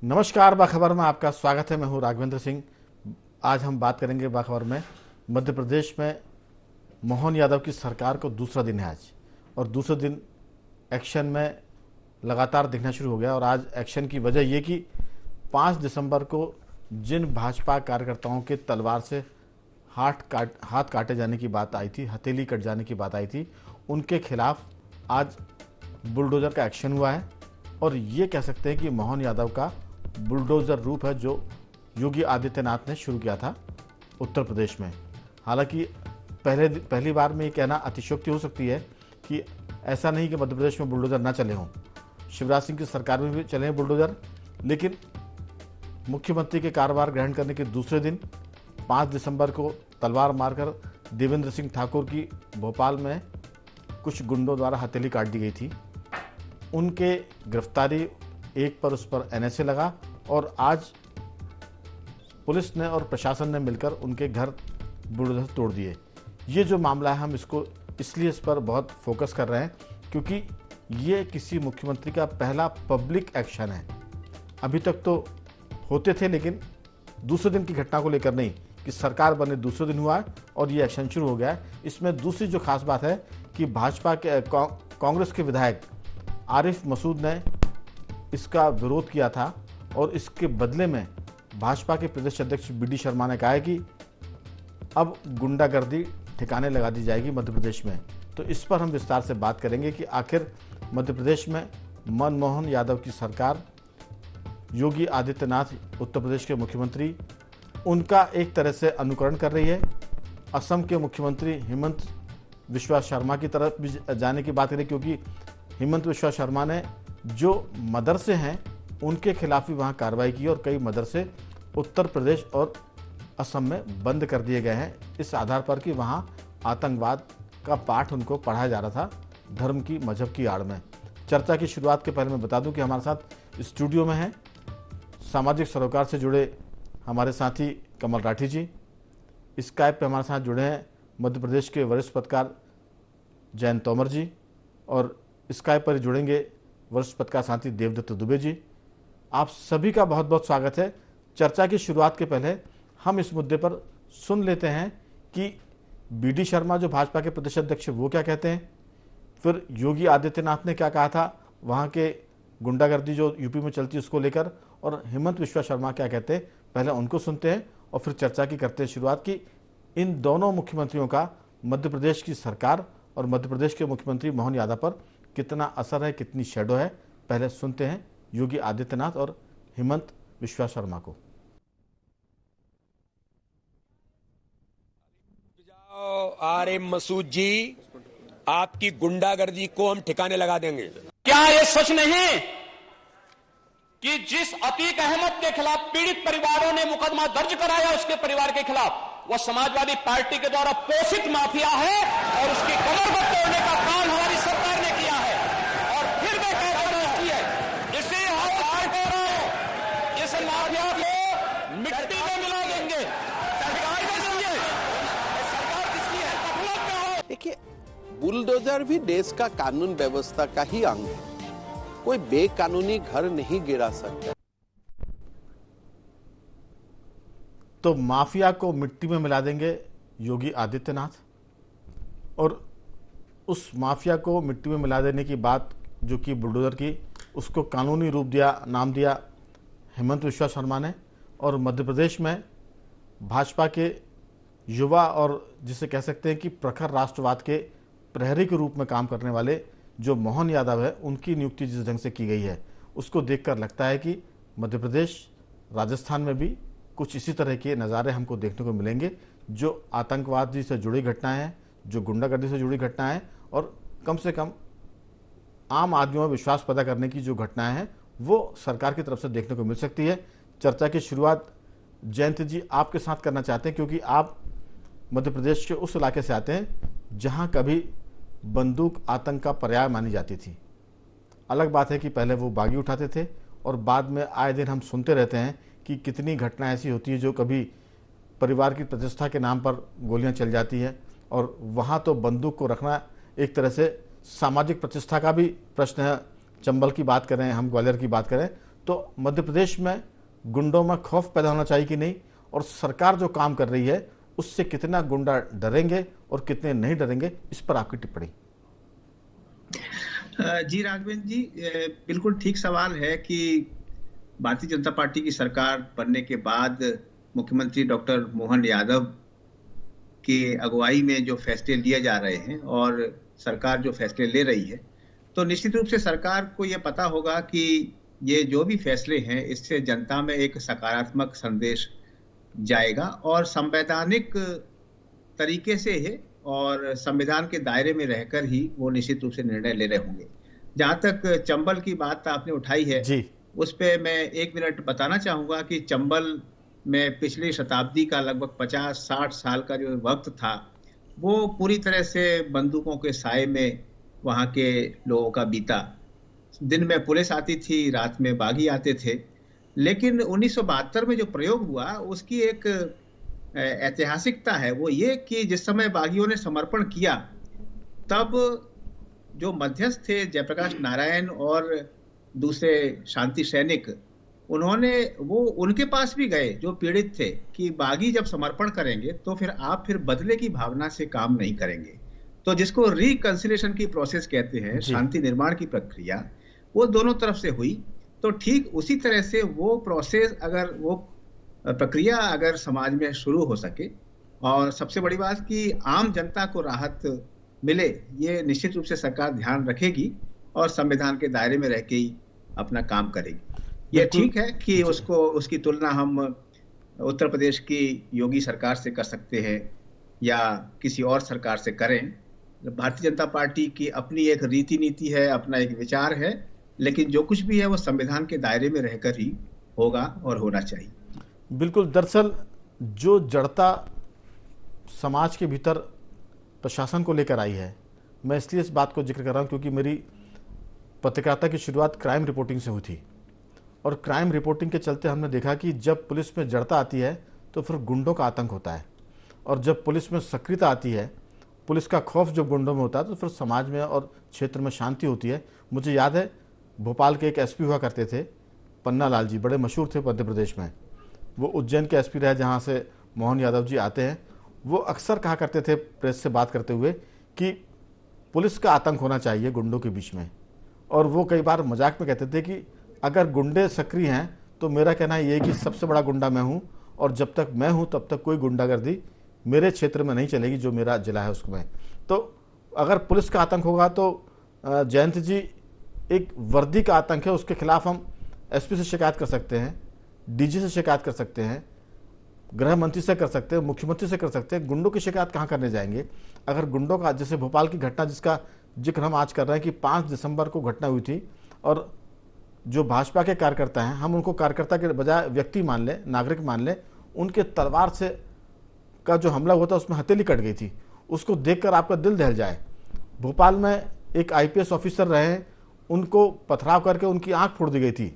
नमस्कार, बाखबर में आपका स्वागत है। मैं हूं राघवेंद्र सिंह। आज हम बात करेंगे बाखबर में मध्य प्रदेश में मोहन यादव की सरकार को दूसरा दिन है आज, और दूसरे दिन एक्शन में लगातार दिखना शुरू हो गया। और आज एक्शन की वजह ये कि 5 दिसंबर को जिन भाजपा कार्यकर्ताओं के तलवार से हाथ काटे जाने की बात आई थी, हथेली कट जाने की बात आई थी, उनके खिलाफ आज बुलडोजर का एक्शन हुआ है। और ये कह सकते हैं कि मोहन यादव का बुलडोजर रूप है जो योगी आदित्यनाथ ने शुरू किया था उत्तर प्रदेश में। हालांकि पहली बार में ये कहना अतिशयोक्ति हो सकती है कि ऐसा नहीं कि मध्य प्रदेश में बुलडोजर ना चले हों, शिवराज सिंह की सरकार में भी चले हैं बुलडोजर। लेकिन मुख्यमंत्री के कार्यभार ग्रहण करने के दूसरे दिन 5 दिसंबर को तलवार मारकर देवेंद्र सिंह ठाकुर की भोपाल में कुछ गुंडों द्वारा हथेली काट दी गई थी। उनके गिरफ्तारी एक पर उस पर एनएसए लगा और आज पुलिस ने और प्रशासन ने मिलकर उनके घर बुलडोजर तोड़ दिए। ये जो मामला है, हम इसको इसलिए इस पर बहुत फोकस कर रहे हैं क्योंकि ये किसी मुख्यमंत्री का पहला पब्लिक एक्शन है। अभी तक तो होते थे, लेकिन दूसरे दिन की घटना को लेकर नहीं, कि सरकार बने दूसरे दिन हुआ है और ये एक्शन शुरू हो गया है। इसमें दूसरी जो खास बात है कि भाजपा के कांग्रेस के विधायक आरिफ मसूद ने इसका विरोध किया था और इसके बदले में भाजपा के प्रदेश अध्यक्ष बी.डी. शर्मा ने कहा है कि अब गुंडागर्दी ठिकाने लगा दी जाएगी मध्य प्रदेश में। तो इस पर हम विस्तार से बात करेंगे कि आखिर मध्य प्रदेश में मनमोहन यादव की सरकार, योगी आदित्यनाथ उत्तर प्रदेश के मुख्यमंत्री, उनका एक तरह से अनुकरण कर रही है। असम के मुख्यमंत्री हिमंत बिस्वा शर्मा की तरफ भी जाने की बात करें, क्योंकि हिमंत बिस्वा शर्मा ने जो मदरसे हैं उनके खिलाफ भी वहाँ कार्रवाई की और कई मदरसे उत्तर प्रदेश और असम में बंद कर दिए गए हैं, इस आधार पर कि वहाँ आतंकवाद का पाठ उनको पढ़ाया जा रहा था धर्म की, मजहब की आड़ में। चर्चा की शुरुआत के पहले मैं बता दूं कि हमारे साथ स्टूडियो में हैं सामाजिक सरोकार से जुड़े हमारे साथी कमल राठी जी, स्काइप पे हमारे साथ जुड़े हैं मध्य प्रदेश के वरिष्ठ पत्रकार जयंत तोमर जी, और स्काइप पर जुड़ेंगे वरिष्ठ पत्रकार साथी देवदत्त दुबे जी। आप सभी का बहुत बहुत स्वागत है। चर्चा की शुरुआत के पहले हम इस मुद्दे पर सुन लेते हैं कि बी.डी. शर्मा जो भाजपा के प्रदेश अध्यक्ष वो क्या कहते हैं, फिर योगी आदित्यनाथ ने क्या कहा था वहाँ के गुंडागर्दी जो यूपी में चलती है उसको लेकर, और हिमंत बिस्वा शर्मा क्या कहते हैं, पहले उनको सुनते हैं और फिर चर्चा की करते हैं शुरुआत की इन दोनों मुख्यमंत्रियों का मध्य प्रदेश की सरकार और मध्य प्रदेश के मुख्यमंत्री मोहन यादव पर कितना असर है, कितनी शैडो है। पहले सुनते हैं योगी आदित्यनाथ और हिमंत बिस्वा शर्मा को। आरिफ मसूद जी, आपकी गुंडागर्दी को हम ठिकाने लगा देंगे। क्या यह सच नहीं कि जिस अतीक अहमद के खिलाफ पीड़ित परिवारों ने मुकदमा दर्ज कराया, उसके परिवार के खिलाफ, वह समाजवादी पार्टी के द्वारा पोषित माफिया है और उसकी कमर को तोड़ने का काम हमारी सरकार ने किया है। और फिर मैं कह रहा हूं इसे हम इस माफिया को मिट्टी में मिला देंगे। सरकार किसकी है? देखिए, बुलडोजर भी देश का कानून व्यवस्था का ही अंग है। कोई बेकानूनी घर नहीं गिरा सकता। तो माफिया को मिट्टी में मिला देंगे योगी आदित्यनाथ, और उस माफिया को मिट्टी में मिला देने की बात जो कि बुलडोजर की, उसको कानूनी रूप दिया, नाम दिया हिमंत बिस्वा शर्मा ने। और मध्य प्रदेश में भाजपा के युवा और जिसे कह सकते हैं कि प्रखर राष्ट्रवाद के प्रहरी के रूप में काम करने वाले जो मोहन यादव है, उनकी नियुक्ति जिस ढंग से की गई है उसको देखकर लगता है कि मध्य प्रदेश, राजस्थान में भी कुछ इसी तरह के नज़ारे हमको देखने को मिलेंगे, जो आतंकवादी से जुड़ी घटनाएं हैं, जो गुंडागर्दी से जुड़ी घटनाएं हैं, और कम से कम आम आदमियों में विश्वास पैदा करने की जो घटनाएं हैं वो सरकार की तरफ से देखने को मिल सकती है। चर्चा की शुरुआत जयंत जी आपके साथ करना चाहते हैं, क्योंकि आप मध्य प्रदेश के उस इलाके से आते हैं जहां कभी बंदूक आतंक का पर्याय मानी जाती थी। अलग बात है कि पहले वो बागी उठाते थे और बाद में आए दिन हम सुनते रहते हैं कि कितनी घटना ऐसी होती है जो कभी परिवार की प्रतिष्ठा के नाम पर गोलियां चल जाती है, और वहाँ तो बंदूक को रखना एक तरह से सामाजिक प्रतिष्ठा का भी प्रश्न है। चंबल की बात करें, हम ग्वालियर की बात करें, तो मध्य प्रदेश में गुंडों में खौफ पैदा होना चाहिए कि नहीं, और सरकार जो काम कर रही है उससे कितना गुंडा डरेंगे और कितने नहीं डरेंगे, इस पर आपकी टिप्पणी। जी राघवेंद्र जी, बिल्कुल ठीक सवाल है कि भारतीय जनता पार्टी की सरकार बनने के बाद मुख्यमंत्री डॉक्टर मोहन यादव की अगुवाई में जो फैसले लिए जा रहे हैं और सरकार जो फैसले ले रही है, तो निश्चित रूप से सरकार को ये पता होगा कि ये जो भी फैसले हैं इससे जनता में एक सकारात्मक संदेश जाएगा और संवैधानिक तरीके से है और संविधान के दायरे में रहकर ही वो निश्चित रूप से निर्णय ले रहे होंगे। जहां तक चंबल की बात आपने उठाई है जी, उस पे मैं 1 मिनट बताना चाहूंगा कि चंबल में पिछली शताब्दी का लगभग 50-60 साल का जो वक्त था वो पूरी तरह से बंदूकों के साए में वहां के लोगों का बीता। दिन में पुलिस आती थी, रात में बागी आते थे। लेकिन 1972 में जो प्रयोग हुआ उसकी एक ऐतिहासिकता है, वो ये कि जिस समय बागियों ने समर्पण किया तब जो मध्यस्थ थे जयप्रकाश नारायण और दूसरे शांति सैनिक, वो उनके पास भी गए जो पीड़ित थे कि बागी जब समर्पण करेंगे तो फिर बदले की भावना से काम नहीं करेंगे। तो जिसको रिकंसिलिएशन की प्रोसेस कहते हैं, शांति निर्माण की प्रक्रिया, वो दोनों तरफ से हुई। तो ठीक उसी तरह से वो प्रोसेस वो प्रक्रिया अगर समाज में शुरू हो सके और सबसे बड़ी बात कि आम जनता को राहत मिले, ये निश्चित रूप से सरकार ध्यान रखेगी और संविधान के दायरे में रह के ही अपना काम करेगी। ये ठीक है कि उसकी तुलना हम उत्तर प्रदेश की योगी सरकार से कर सकते हैं या किसी और सरकार से करें। भारतीय जनता पार्टी की अपनी एक रीति नीति है, अपना एक विचार है, लेकिन जो कुछ भी है वो संविधान के दायरे में रहकर ही होगा और होना चाहिए। बिल्कुल। दरअसल जो जड़ता समाज के भीतर प्रशासन को लेकर आई है, मैं इसलिए इस बात को जिक्र कर रहा हूँ क्योंकि मेरी पत्रकारिता की शुरुआत क्राइम रिपोर्टिंग से हुई थी और क्राइम रिपोर्टिंग के चलते हमने देखा कि जब पुलिस में जड़ता आती है तो फिर गुंडों का आतंक होता है, और जब पुलिस में सक्रियता आती है, पुलिस का खौफ जब गुंडों में होता है, तो फिर समाज में और क्षेत्र में शांति होती है। मुझे याद है भोपाल के एक एसपी हुआ करते थे, पन्ना लाल जी, बड़े मशहूर थे मध्य प्रदेश में। वो उज्जैन के एसपी रहे जहाँ से मोहन यादव जी आते हैं। वो अक्सर कहा करते थे प्रेस से बात करते हुए कि पुलिस का आतंक होना चाहिए गुंडों के बीच में, और वो कई बार मजाक में कहते थे कि अगर गुंडे सक्रिय हैं तो मेरा कहना ये है कि सबसे बड़ा गुंडा मैं हूँ, और जब तक मैं हूँ तब तक कोई गुंडागर्दी मेरे क्षेत्र में नहीं चलेगी, जो मेरा जिला है उसमें। तो अगर पुलिस का आतंक होगा तो जयंत जी, एक वर्दी का आतंक है, उसके खिलाफ हम एसपी से शिकायत कर सकते हैं, डीजी से शिकायत कर सकते हैं, गृह मंत्री से कर सकते हैं, मुख्यमंत्री से कर सकते हैं। गुंडों की शिकायत कहाँ करने जाएंगे? अगर गुंडों का, जैसे भोपाल की घटना जिसका जिक्र हम आज कर रहे हैं कि 5 दिसंबर को घटना हुई थी, और जो भाजपा के कार्यकर्ता हैं, हम उनको कार्यकर्ता के बजाय व्यक्ति मान लें, नागरिक मान लें, उनके तलवार से का जो हमला हुआ था उसमें हथेली कट गई थी, उसको देखकर आपका दिल दहल जाए। भोपाल में एक आईपीएस ऑफिसर रहे हैं, उनको पथराव करके उनकी आंख फोड़ दी गई थी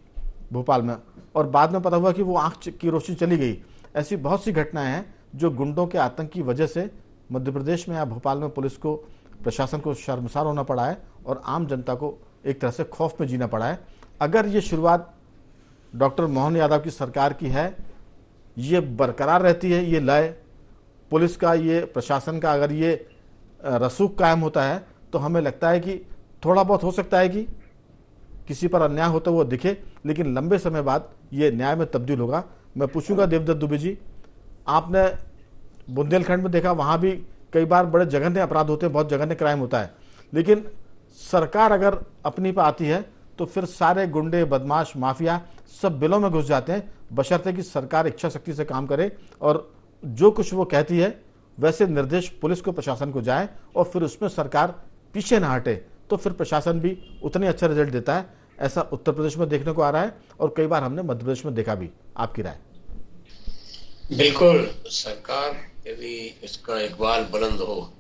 भोपाल में, और बाद में पता हुआ कि वो आंख की रोशनी चली गई। ऐसी बहुत सी घटनाएं हैं जो गुंडों के आतंक की वजह से मध्य प्रदेश में या भोपाल में पुलिस को, प्रशासन को शर्मसार होना पड़ा है और आम जनता को एक तरह से खौफ में जीना पड़ा है। अगर ये शुरुआत डॉक्टर मोहन यादव की सरकार की है, ये बरकरार रहती है, ये लय पुलिस का, ये प्रशासन का, अगर ये रसूख कायम होता है, तो हमें लगता है कि थोड़ा बहुत हो सकता है कि किसी पर अन्याय होता वो दिखे, लेकिन लंबे समय बाद ये न्याय में तब्दील होगा। मैं पूछूंगा देवदत्त दुबे जी, आपने बुंदेलखंड में देखा, वहाँ भी कई बार बड़े जघन्य अपराध होते हैं, बहुत जघन्य क्राइम होता है, लेकिन सरकार अगर अपनी पर आती है तो फिर सारे गुंडे, बदमाश, माफिया सब बिलों में घुस जाते हैं, बशर्ते कि सरकार इच्छा शक्ति से काम करे और जो कुछ वो कहती है वैसे निर्देश पुलिस को, प्रशासन को जाए, और फिर उसमें सरकार पीछे ना हटे, तो फिर प्रशासन भी उतने अच्छा रिजल्ट देता है। ऐसा उत्तर प्रदेश में देखने को आ रहा है और कई बार हमने मध्य प्रदेश में देखा भी। आपकी राय? बिल्कुल, सरकार यदि इसका इकबाल बुलंद हो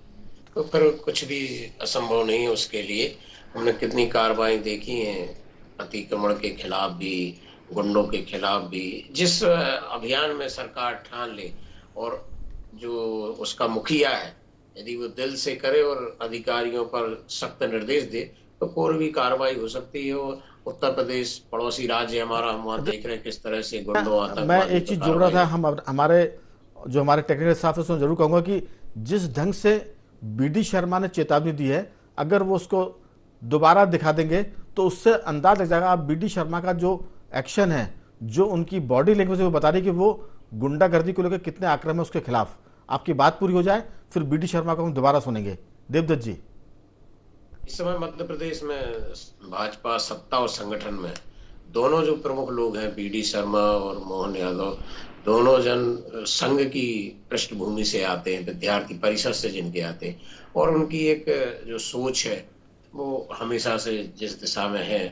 तो फिर कुछ भी असंभव नहीं है उसके लिए। हमने कितनी कार्रवाई देखी हैं, अतिक्रमण के खिलाफ भी, गुंडों के खिलाफ भी। जिस अभियान में सरकार ठान ले और जो उसका मुखिया है, यदि वो दिल से करे और अधिकारियों पर सख्त निर्देश दे, तो कोई भी कार्रवाई हो सकती है। उत्तर प्रदेश पड़ोसी राज्य हमारा, हम वहाँ देख रहे हैं किस तरह से गुंडों मैं आतंकवादियों एक चीज पर जोड़ रहा था, कार्रवाई। हमारे टेक्निकल स्टाफ है उसमें जरूर कहूंगा कि जिस ढंग से बीडी शर्मा ने चेतावनी दी है, अगर वो उसको दोबारा दिखा देंगे तो उससे अंदाज लग जाएगा। आप बीडी शर्मा का जो एक्शन है, जो उनकी बॉडी लैंग्वेज वो बता रही कि वो गुंडागर्दी को लेकर कितने आक्रामक है उसके खिलाफ। आपकी बात पूरी हो जाए फिर बीडी शर्मा को हम दोबारा सुनेंगे। देवदत्त जी, इस समय मध्य प्रदेश में भाजपा सत्ता और संगठन में दोनों जो प्रमुख लोग हैं, बीडी शर्मा और मोहन यादव, दोनों जन संघ की पृष्ठभूमि से आते हैं, विद्यार्थी परिषद से जिनके आते हैं, और उनकी एक जो सोच है वो हमेशा से जिस दिशा में है,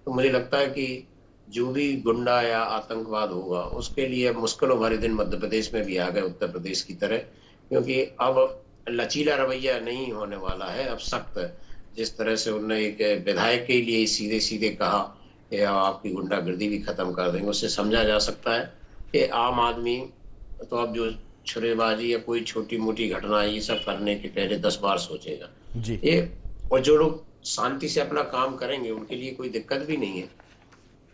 तो मुझे लगता है कि जो भी गुंडा या आतंकवाद होगा उसके लिए मुश्किलों भरे दिन मध्य प्रदेश में भी आ गए, उत्तर प्रदेश की तरह, क्योंकि अब लचीला रवैया नहीं होने वाला है, अब सख्त। जिस तरह से उन्होंने एक विधायक के लिए सीधे सीधे कहा कि आपकी गुंडागर्दी भी खत्म कर देंगे, उससे समझा जा सकता है कि आम आदमी तो अब जो छुरेबाजी या कोई छोटी मोटी घटना ये सब करने के पहले 10 बार सोचेगा जी। ये। और जो लोग शांति से अपना काम करेंगे उनके लिए कोई दिक्कत भी नहीं है,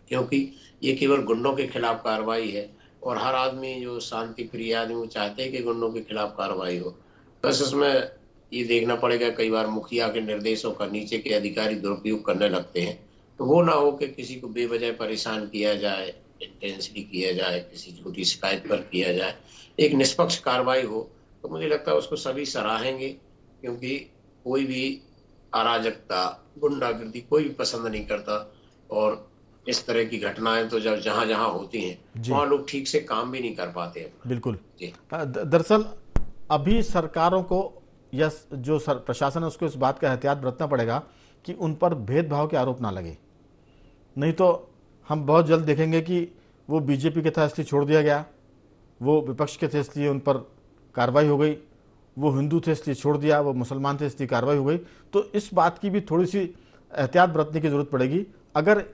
क्योंकि ये केवल गुंडों के खिलाफ कार्रवाई है, और हर आदमी जो शांति प्रिय आदमी वो चाहते हैं कि गुंडों के खिलाफ कार्रवाई हो। बस इसमें ये देखना पड़ेगा, कई बार मुखिया के निर्देशों का नीचे के अधिकारी दुरुपयोग करने लगते हैं, तो वो ना हो कि किसी को बेवजह परेशान किया जाए, इंटेंसली किया जाए, किसी छोटी शिकायत पर किया जाए। एक निष्पक्ष कार्रवाई हो तो मुझे लगता है उसको सभी सराहेंगे, क्योंकि कोई भी अराजकता, गुंडागर्दी कोई भी पसंद नहीं करता, और इस तरह की घटनाएं तो जब जहां जहां होती हैं वहां लोग ठीक से काम भी नहीं कर पाते हैं। बिल्कुल जी। दरअसल अभी सरकारों को या जो प्रशासन है उसको इस बात का एहतियात बरतना पड़ेगा कि उन पर भेदभाव के आरोप ना लगे, नहीं तो हम बहुत जल्द देखेंगे कि वो बीजेपी के था इसलिए छोड़ दिया गया, वो विपक्ष के थे इसलिए उन पर कार्रवाई हो गई, वो हिंदू थे इसलिए छोड़ दिया, वो मुसलमान थे इसलिए कार्रवाई हो गई। तो इस बात की भी थोड़ी सी एहतियात बरतने की जरूरत पड़ेगी। अगर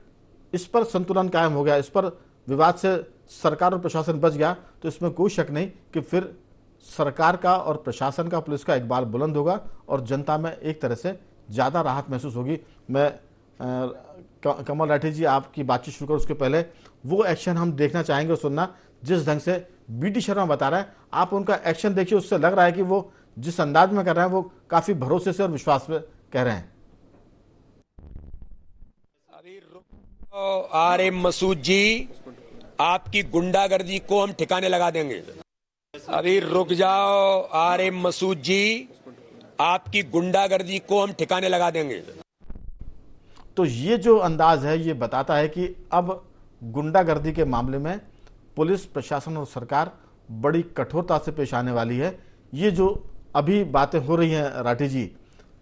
इस पर संतुलन कायम हो गया, इस पर विवाद से सरकार और प्रशासन बच गया, तो इसमें कोई शक नहीं कि फिर सरकार का और प्रशासन का, पुलिस का इकबाल बुलंद होगा और जनता में एक तरह से ज़्यादा राहत महसूस होगी। मैं कमल राठी जी आपकी बातचीत शुरू करूँ उसके पहले वो एक्शन हम देखना चाहेंगे और सुनना, जिस ढंग से बीडी शर्मा बता रहा है, आप उनका एक्शन देखिए, उससे लग रहा है कि वो जिस अंदाज में कर रहे हैं वो काफ़ी भरोसे से और विश्वास में कह रहे हैं। अरे मसूद जी, आपकी गुंडागर्दी को हम ठिकाने लगा देंगे। अभी रुक जाओ। अरे मसूद जी, आपकी गुंडागर्दी को हम ठिकाने लगा देंगे। तो ये जो अंदाज है ये बताता है कि अब गुंडागर्दी के मामले में पुलिस प्रशासन और सरकार बड़ी कठोरता से पेश आने वाली है। ये जो अभी बातें हो रही हैं राठी जी,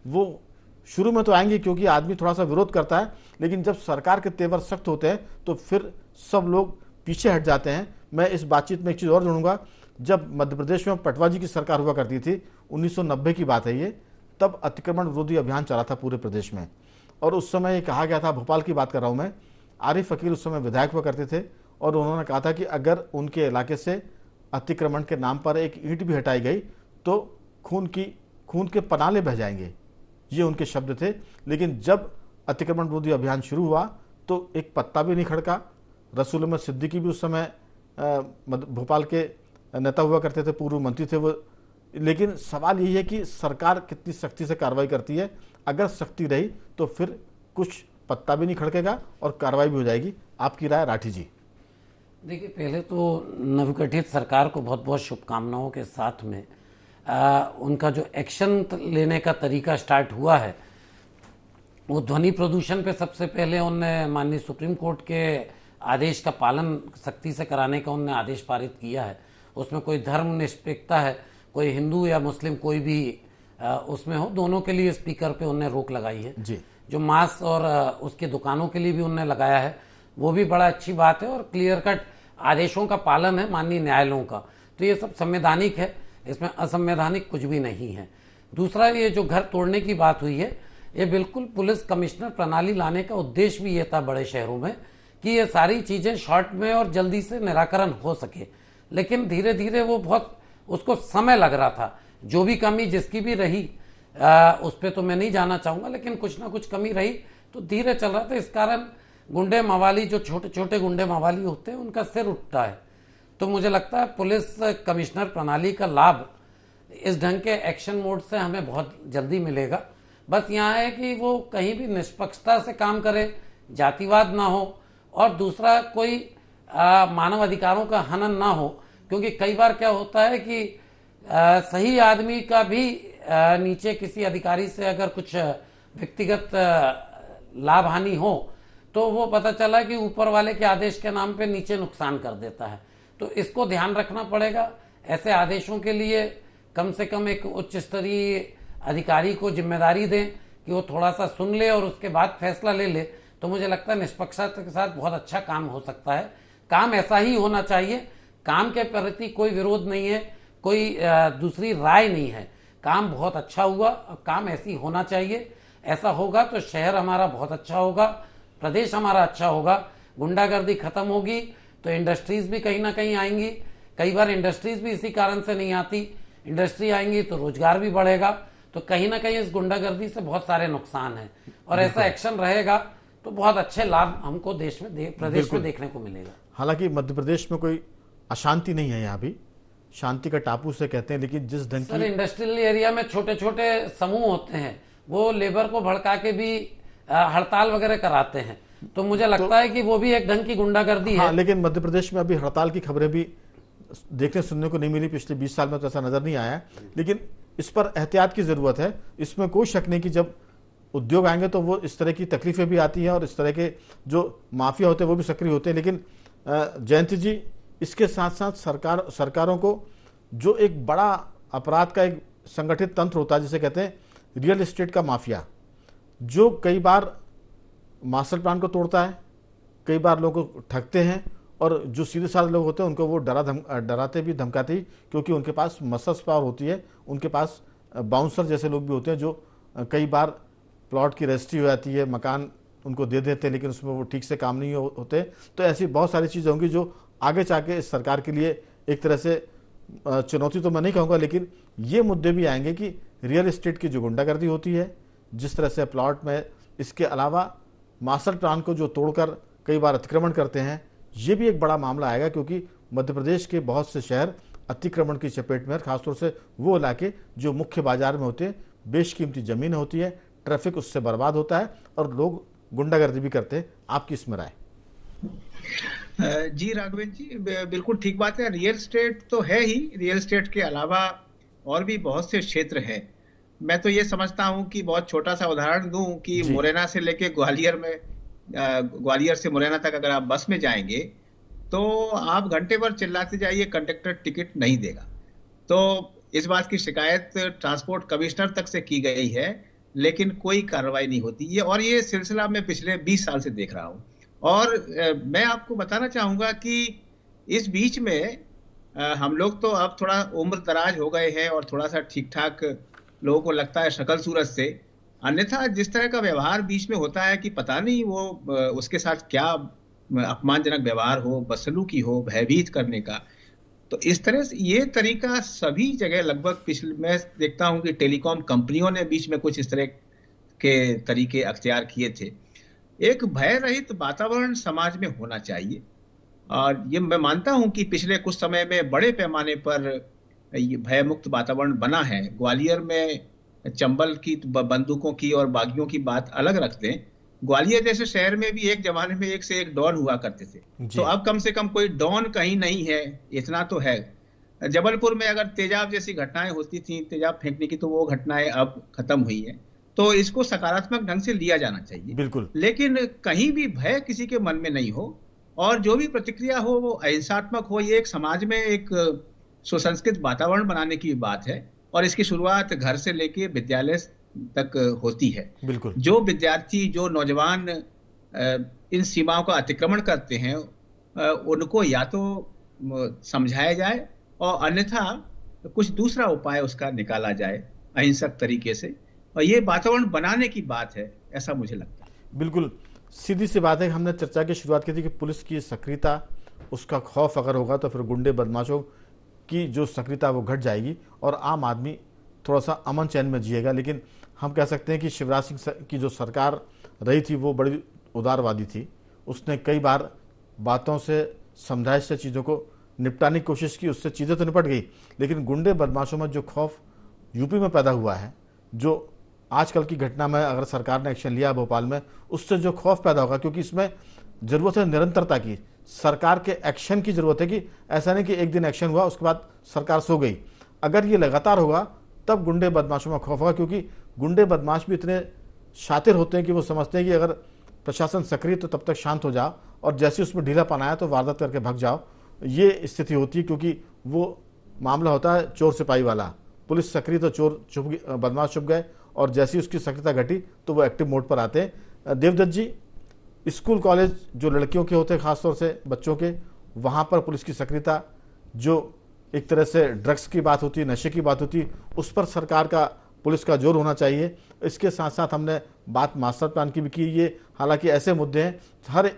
वो शुरू में तो आएंगी क्योंकि आदमी थोड़ा सा विरोध करता है, लेकिन जब सरकार के तेवर सख्त होते हैं तो फिर सब लोग पीछे हट जाते हैं। मैं इस बातचीत में एक चीज़ और जोड़ूंगा, जब मध्य प्रदेश में पटवा जी की सरकार हुआ करती थी, 1990 की बात है ये, तब अतिक्रमण विरोधी अभियान चला था पूरे प्रदेश में, और उस समय ये कहा गया था, भोपाल की बात कर रहा हूँ मैं, आरिफ अकील उस समय विधायक हुआ करते थे, और उन्होंने कहा था कि अगर उनके इलाके से अतिक्रमण के नाम पर एक ईंट भी हटाई गई तो खून के पनाले बह जाएंगे, ये उनके शब्द थे। लेकिन जब अतिक्रमण विरोधी अभियान शुरू हुआ तो एक पत्ता भी नहीं खड़का। रसूल अहमद सिद्दीकी भी उस समय भोपाल के नेता हुआ करते थे, पूर्व मंत्री थे वो। लेकिन सवाल यही है कि सरकार कितनी सख्ती से कार्रवाई करती है। अगर सख्ती रही तो फिर कुछ पत्ता भी नहीं खड़केगा और कार्रवाई भी हो जाएगी। आपकी राय राठी जी? देखिए, पहले तो नवगठित सरकार को बहुत बहुत शुभकामनाओं के साथ में उनका जो एक्शन लेने का तरीका स्टार्ट हुआ है, वो ध्वनि प्रदूषण पे सबसे पहले उनने माननीय सुप्रीम कोर्ट के आदेश का पालन सख्ती से कराने का उनने आदेश पारित किया है। उसमें कोई धर्म निरपेक्षता है, कोई हिंदू या मुस्लिम कोई भी उसमें हो, दोनों के लिए स्पीकर पे उनने रोक लगाई है जी। जो मांस और उसके दुकानों के लिए भी उनने लगाया है, वो भी बड़ा अच्छी बात है, और क्लियर कट आदेशों का पालन है माननीय न्यायालयों का। तो ये सब संवैधानिक है, इसमें असंवैधानिक कुछ भी नहीं है। दूसरा, ये जो घर तोड़ने की बात हुई है, ये बिल्कुल पुलिस कमिश्नर प्रणाली लाने का उद्देश्य भी ये था बड़े शहरों में कि ये सारी चीजें शॉर्ट में और जल्दी से निराकरण हो सके। लेकिन धीरे धीरे वो बहुत उसको समय लग रहा था। जो भी कमी जिसकी भी रही उस पर तो मैं नहीं जाना चाहूंगा, लेकिन कुछ ना कुछ कमी रही तो धीरे चल रहा था। इस कारण गुंडे मवाली, जो छोटे छोटे गुंडे मवाली होते हैं, उनका सिर उठता है। तो मुझे लगता है पुलिस कमिश्नर प्रणाली का लाभ इस ढंग के एक्शन मोड से हमें बहुत जल्दी मिलेगा। बस यहाँ है कि वो कहीं भी निष्पक्षता से काम करे, जातिवाद ना हो, और दूसरा कोई मानव अधिकारों का हनन ना हो। क्योंकि कई बार क्या होता है कि सही आदमी का भी नीचे किसी अधिकारी से अगर कुछ व्यक्तिगत लाभ हानि हो तो वो पता चला कि ऊपर वाले के आदेश के नाम पे नीचे नुकसान कर देता है। तो इसको ध्यान रखना पड़ेगा। ऐसे आदेशों के लिए कम से कम एक उच्च स्तरीय अधिकारी को जिम्मेदारी दें कि वो थोड़ा सा सुन ले और उसके बाद फैसला ले ले, तो मुझे लगता है निष्पक्षता के साथ बहुत अच्छा काम हो सकता है। काम ऐसा ही होना चाहिए, काम के प्रति कोई विरोध नहीं है, कोई दूसरी राय नहीं है। काम बहुत अच्छा हुआ और काम ऐसी होना चाहिए। ऐसा होगा तो शहर हमारा बहुत अच्छा होगा, प्रदेश हमारा अच्छा होगा, गुंडागर्दी खत्म होगी तो इंडस्ट्रीज भी कहीं ना कहीं आएंगी। कई बार इंडस्ट्रीज भी इसी कारण से नहीं आती, इंडस्ट्री आएंगी तो रोजगार भी बढ़ेगा। तो कहीं ना कहीं इस गुंडागर्दी से बहुत सारे नुकसान हैं, और ऐसा एक्शन रहेगा तो बहुत अच्छे लाभ हमको देश में प्रदेश में देखने को मिलेगा। हालांकि मध्य प्रदेश में कोई अशांति नहीं है, यहाँ भी शांति का टापू से कहते हैं, लेकिन जिस ढंग सर की इंडस्ट्रियल एरिया में छोटे छोटे समूह होते हैं, वो लेबर को भड़का के भी हड़ताल वगैरह कराते हैं। तो मुझे लगता है कि वो भी एक ढंग की गुंडागर्दी है। लेकिन मध्य प्रदेश में अभी हड़ताल की खबरें भी देखने सुनने को नहीं मिली। पिछले 20 साल में तो ऐसा नजर नहीं आया, लेकिन इस पर एहतियात की जरूरत है। इसमें कोई शक नहीं कि जब उद्योग आएंगे तो वो इस तरह की तकलीफें भी आती हैं, और इस तरह के जो माफिया होते हैं वो भी सक्रिय होते हैं। लेकिन जयंत जी, इसके साथ साथ सरकारों को जो एक बड़ा अपराध का एक संगठित तंत्र होता है, जिसे कहते हैं रियल एस्टेट का माफिया, जो कई बार मास्टर प्लान को तोड़ता है, कई बार लोगों को ठगते हैं, और जो सीधे साधे लोग होते हैं उनको वो डराते भी धमकाते ही, क्योंकि उनके पास मसल्स पावर होती है। उनके पास बाउंसर जैसे लोग भी होते हैं जो कई बार प्लॉट की रजिस्ट्री हो जाती है, मकान उनको दे देते हैं, लेकिन उसमें वो ठीक से काम नहीं होते। तो ऐसी बहुत सारी चीज़ें होंगी जो आगे जाके इस सरकार के लिए एक तरह से चुनौती तो मैं नहीं कहूँगा, लेकिन ये मुद्दे भी आएंगे कि रियल एस्टेट की जो गुंडागर्दी होती है, जिस तरह से प्लॉट में, इसके अलावा मास्टर प्लान को जो तोड़कर कई बार अतिक्रमण करते हैं, ये भी एक बड़ा मामला आएगा। क्योंकि मध्य प्रदेश के बहुत से शहर अतिक्रमण की चपेट में है, खासतौर से वो इलाके जो मुख्य बाजार में होते हैं, बेशकीमती जमीन होती है, ट्रैफिक उससे बर्बाद होता है और लोग गुंडागर्दी भी करते हैं। आपकी इसमें राय? जी राघवेंद्र जी, बिल्कुल ठीक बात है। रियल एस्टेट तो है ही, रियल एस्टेट के अलावा और भी बहुत से क्षेत्र हैं। मैं तो ये समझता हूं कि बहुत छोटा सा उदाहरण दूं कि मुरैना से लेके ग्वालियर से मुरैना तक अगर आप बस में जाएंगे तो आप घंटे भर चिल्लाते जाइए, कंडक्टर टिकट नहीं देगा। तो इस बात की शिकायत ट्रांसपोर्ट कमिश्नर तक से की गई है, लेकिन कोई कार्रवाई नहीं होती है, और ये सिलसिला मैं पिछले 20 साल से देख रहा हूं। और मैं आपको बताना चाहूंगा कि इस बीच में हम लोग तो अब थोड़ा उम्र दराज हो गए हैं और थोड़ा सा ठीक ठाक लोगों को लगता है शक्ल सूरत से, अन्यथा जिस तरह का व्यवहार बीच में होता है कि पता नहीं वो उसके साथ क्या अपमानजनक व्यवहार हो, बदसलूकी हो, भयभीत करने का। तो इस तरह से ये तरीका सभी जगह लगभग पिछले, मैं देखता हूं कि टेलीकॉम कंपनियों ने बीच में कुछ इस तरह के तरीके अख्तियार किए थे। एक भय रहित वातावरण समाज में होना चाहिए, और ये मैं मानता हूं कि पिछले कुछ समय में बड़े पैमाने पर ये भय मुक्त वातावरण बना है। ग्वालियर में चंबल की बंदूकों की और बागियों की बात अलग रखते हैं, ग्वालियर जैसे शहर में भी एक जमाने में एक से एक डॉन हुआ करते थे, तो अब कम से कम कोई डॉन कहीं नहीं है, इतना तो है। जबलपुर में अगर तेजाब जैसी घटनाएं होती थी, तेजाब फेंकने की, तो वो घटनाएं अब खत्म हुई है। तो इसको सकारात्मक ढंग से लिया जाना चाहिए, बिल्कुल। लेकिन कहीं भी भय किसी के मन में नहीं हो, और जो भी प्रतिक्रिया हो वो अहिंसात्मक हो। ये एक समाज में एक सुसंस्कृत वातावरण बनाने की बात है, और इसकी शुरुआत घर से लेके विद्यालय तक होती है। बिल्कुल। जो विद्यार्थी, जो नौजवान इन सीमाओं का अतिक्रमण करते हैं, उनको या तो समझाया जाए और अन्यथा कुछ दूसरा उपाय उसका निकाला जाए अहिंसक तरीके से, और ये वातावरण बनाने की बात है, ऐसा मुझे लगता है। बिल्कुल सीधी सी बात है। हमने चर्चा की शुरुआत की थी कि पुलिस की सक्रियता, उसका खौफ अगर होगा तो फिर गुंडे बदमाशों की जो सक्रियता वो घट जाएगी और आम आदमी थोड़ा सा अमन चैन में जिएगा। लेकिन हम कह सकते हैं कि शिवराज सिंह की जो सरकार रही थी वो बड़ी उदारवादी थी, उसने कई बार बातों से, समझाइश से चीज़ों को निपटाने की कोशिश की, उससे चीज़ें तो निपट गई, लेकिन गुंडे बदमाशों में जो खौफ यूपी में पैदा हुआ है, जो आजकल की घटना में अगर सरकार ने एक्शन लिया भोपाल में, उससे जो खौफ पैदा होगा, क्योंकि इसमें ज़रूरत है निरंतरता की, सरकार के एक्शन की ज़रूरत है कि ऐसा नहीं कि एक दिन एक्शन हुआ उसके बाद सरकार सो गई। अगर ये लगातार होगा तब गुंडे बदमाशों में खौफ होगा, क्योंकि गुंडे बदमाश भी इतने शातिर होते हैं कि वो समझते हैं कि अगर प्रशासन सक्रिय तो तब तक शांत हो जाओ, और जैसे उसमें ढीलापन आया तो वारदात करके भाग जाओ। ये स्थिति होती है, क्योंकि वो मामला होता है चोर सिपाही वाला। पुलिस सक्रिय तो चोर छुप, बदमाश छुप गए, और जैसी उसकी सक्रियता घटी तो वो एक्टिव मोड पर आते हैं। देवदत्त जी, स्कूल कॉलेज जो लड़कियों के होते हैं, खासतौर से बच्चों के, वहाँ पर पुलिस की सक्रियता, जो एक तरह से ड्रग्स की बात होती है, नशे की बात होती है, उस पर सरकार का, पुलिस का जोर होना चाहिए। इसके साथ साथ हमने बात मास्टर प्लान की भी की। ये हालांकि ऐसे मुद्दे हैं,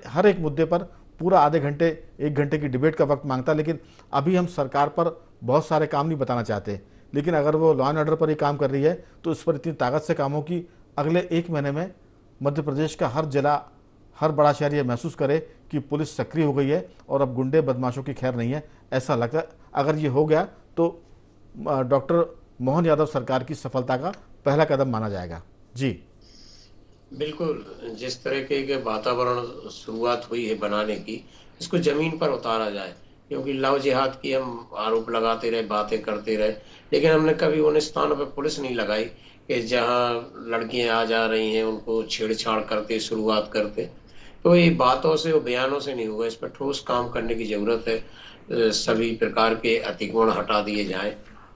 हर एक मुद्दे पर पूरा आधे घंटे, एक घंटे की डिबेट का वक्त मांगता है, लेकिन अभी हम सरकार पर बहुत सारे काम नहीं बताना चाहते। लेकिन अगर वो लॉ एंड ऑर्डर पर ही काम कर रही है तो इस पर इतनी ताकत से काम हो कि अगले 1 महीने में मध्य प्रदेश का हर जिला, हर बड़ा शहर ये महसूस करे कि पुलिस सक्रिय हो गई है और अब गुंडे बदमाशों की खैर नहीं है, ऐसा लगता है। अगर ये हो गया तो डॉक्टर मोहन यादव सरकार की सफलता का पहला कदम माना जाएगा। जी बिल्कुल, जिस तरह के वातावरण शुरुआत हुई है बनाने की, इसको जमीन पर उतारा जाए, क्योंकि लव जिहाद की हम आरोप लगाते रहे, बातें करते रहे, लेकिन हमने कभी उन स्थानों पर पुलिस नहीं लगाई कि जहां लड़कियां आ जा रही हैं उनको छेड़छाड़ करते, शुरुआत करते। तो ये बातों से और बयानों से नहीं होगा, इस पर ठोस काम करने की जरूरत है। सभी प्रकार के अतिगुण हटा दिए जाएं,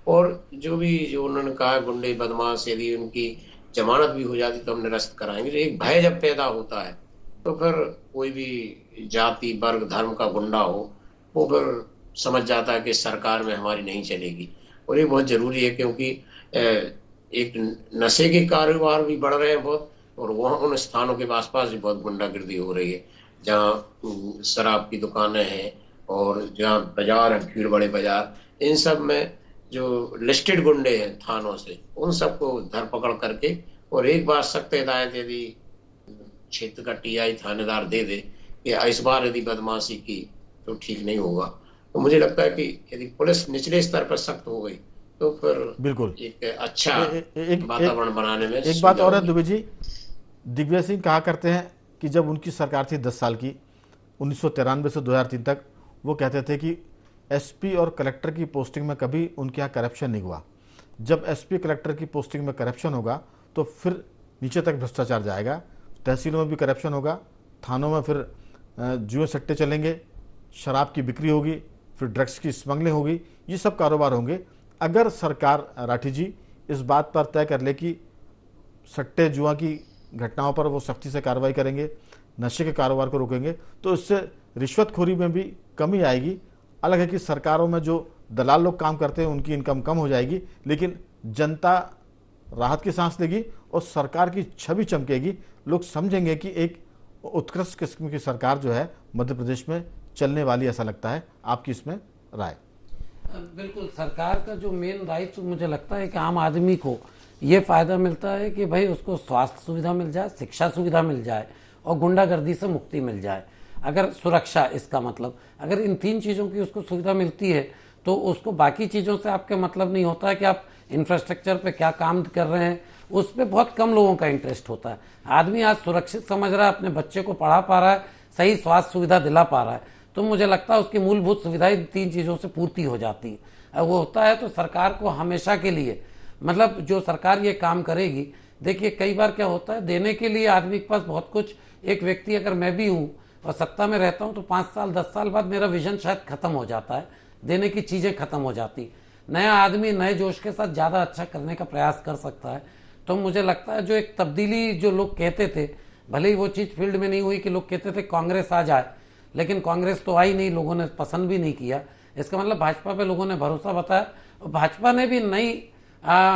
और जो उन्होंने कहा गुंडे बदमाश, यदि उनकी जमानत भी हो जाती तो हम निरस्त कराएंगे। तो एक भय जब पैदा होता है तो फिर कोई भी जाति, वर्ग, धर्म का गुंडा हो, वो फिर समझ जाता है कि सरकार में हमारी नहीं चलेगी। और ये बहुत जरूरी है, क्योंकि एक नशे के कारोबार भी बढ़ रहे हैं बहुत, और वहाँ उन स्थानों के आसपास भी बहुत गुंडागिर्दी हो रही है, जहाँ शराब की दुकानें हैं और जहाँ बाजार है, भीड़ बड़े बाजार, इन सब में जो लिस्टेड गुंडे हैं थानों से, उन सबको धरपकड़ करके, और एक बार सख्त हिदायत यदि क्षेत्र का टीआई थानेदार दे दे कि इस बार यदि बदमाशी की तो ठीक नहीं होगा। तो मुझे लगता है कि यदि पुलिस निचले स्तर पर सख्त हो गई तो फिर बिल्कुल एक अच्छा वातावरण बनाने में एक बात और है दुबे जी, दिग्विजय सिंह कहा करते हैं कि जब उनकी सरकार थी 10 साल की, 1993 से 2003 तक, वो कहते थे कि एसपी और कलेक्टर की पोस्टिंग में कभी उनके यहाँ करप्शन नहीं हुआ। जब एसपी कलेक्टर की पोस्टिंग में करप्शन होगा तो फिर नीचे तक भ्रष्टाचार जाएगा, तहसीलों में भी करप्शन होगा, थानों में फिर जुए सट्टे चलेंगे, शराब की बिक्री होगी, फिर ड्रग्स की स्मगलिंग होगी, ये सब कारोबार होंगे। अगर सरकार, राठी जी, इस बात पर तय कर ले कि सट्टे जुआ की घटनाओं पर वो सख्ती से कार्रवाई करेंगे, नशे के कारोबार को रोकेंगे, तो इससे रिश्वतखोरी में भी कमी आएगी। अलग है कि सरकारों में जो दलाल लोग काम करते हैं उनकी इनकम कम हो जाएगी, लेकिन जनता राहत की सांस लेगी और सरकार की छवि चमकेगी। लोग समझेंगे कि एक उत्कृष्ट किस्म की सरकार जो है मध्य प्रदेश में चलने वाली, ऐसा लगता है। आपकी इसमें राय? बिल्कुल, सरकार का जो मेन राइट मुझे लगता है कि आम आदमी को ये फायदा मिलता है कि भाई उसको स्वास्थ्य सुविधा मिल जाए, शिक्षा सुविधा मिल जाए और गुंडागर्दी से मुक्ति मिल जाए। अगर सुरक्षा, इसका मतलब अगर इन 3 चीज़ों की उसको सुविधा मिलती है तो उसको बाकी चीज़ों से आपके मतलब नहीं होता है कि आप इंफ्रास्ट्रक्चर पे क्या काम कर रहे हैं, उस पर बहुत कम लोगों का इंटरेस्ट होता है। आदमी आज सुरक्षित समझ रहा है, अपने बच्चे को पढ़ा पा रहा है, सही स्वास्थ्य सुविधा दिला पा रहा है, तो मुझे लगता है उसकी मूलभूत सुविधाएं 3 चीज़ों से पूर्ति हो जाती है। अब वो होता है तो सरकार को हमेशा के लिए, मतलब जो सरकार ये काम करेगी, देखिए कई बार क्या होता है, देने के लिए आदमी के पास बहुत कुछ, एक व्यक्ति अगर मैं भी हूँ और सत्ता में रहता हूँ तो 5 साल 10 साल बाद मेरा विजन शायद खत्म हो जाता है, देने की चीज़ें खत्म हो जाती। नया आदमी नए जोश के साथ ज़्यादा अच्छा करने का प्रयास कर सकता है। तो मुझे लगता है जो एक तब्दीली जो लोग कहते थे, भले ही वो चीज़ फील्ड में नहीं हुई कि लोग कहते थे कांग्रेस आ जाए, लेकिन कांग्रेस तो आई नहीं, लोगों ने पसंद भी नहीं किया। इसका मतलब भाजपा पे लोगों ने भरोसा बताया और भाजपा ने भी नई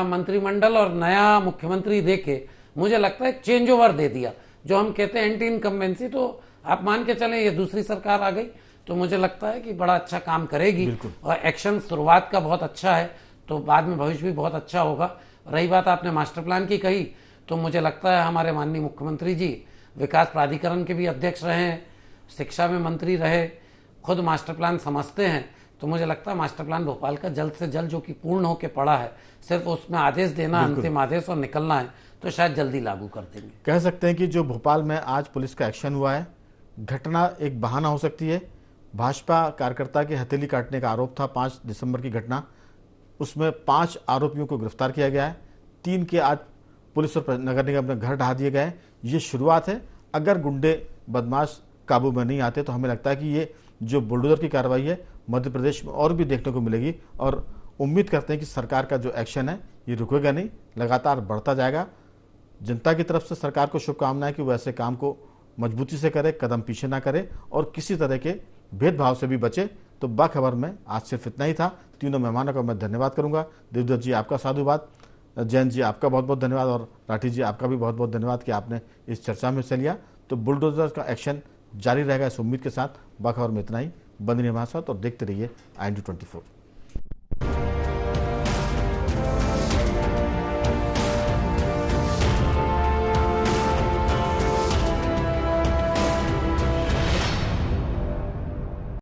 मंत्रिमंडल और नया मुख्यमंत्री देके मुझे लगता है चेंज ओवर दे दिया। जो हम कहते हैं एंटी इनकम्बेंसी, तो आप मान के चलें ये दूसरी सरकार आ गई तो मुझे लगता है कि बड़ा अच्छा काम करेगी और एक्शन शुरुआत का बहुत अच्छा है, तो बाद में भविष्य भी बहुत अच्छा होगा। रही बात आपने मास्टर प्लान की कही, तो मुझे लगता है हमारे माननीय मुख्यमंत्री जी विकास प्राधिकरण के भी अध्यक्ष रहे हैं, शिक्षा में मंत्री रहे, खुद मास्टर प्लान समझते हैं, तो मुझे लगता है मास्टर प्लान भोपाल का जल्द से जल्द, जो कि पूर्ण होकर पड़ा है, सिर्फ उसमें आदेश देना, अंतिम आदेश और निकलना है, तो शायद जल्दी लागू कर देंगे। कह सकते हैं कि जो भोपाल में आज पुलिस का एक्शन हुआ है, घटना एक बहाना हो सकती है। भाजपा कार्यकर्ता की हथेली काटने का आरोप था, 5 दिसंबर की घटना, उसमें 5 आरोपियों को गिरफ्तार किया गया है, 3 के आज पुलिस और नगर निगम में घर ढहा दिए गए। ये शुरुआत है। अगर गुंडे बदमाश काबू में नहीं आते तो हमें लगता है कि ये जो बुलडोजर की कार्रवाई है मध्य प्रदेश में और भी देखने को मिलेगी, और उम्मीद करते हैं कि सरकार का जो एक्शन है ये रुकेगा नहीं, लगातार बढ़ता जाएगा। जनता की तरफ से सरकार को शुभकामनाएं कि वो ऐसे काम को मजबूती से करे, कदम पीछे ना करे और किसी तरह के भेदभाव से भी बचे। तो बाखबर में आज सिर्फ इतना ही था। तीनों मेहमानों का मैं धन्यवाद करूंगा। देवदत्त जी आपका साधुवाद, जैन जी आपका बहुत बहुत धन्यवाद और राठी जी आपका भी बहुत बहुत धन्यवाद कि आपने इस चर्चा में हिस्सा लिया। तो बुलडोजर का एक्शन जारी रहेगा इस उम्मीद के साथ। बाखबर में इतना ही। बंद रहिए हमारे साथ और देखते रहिए IND24।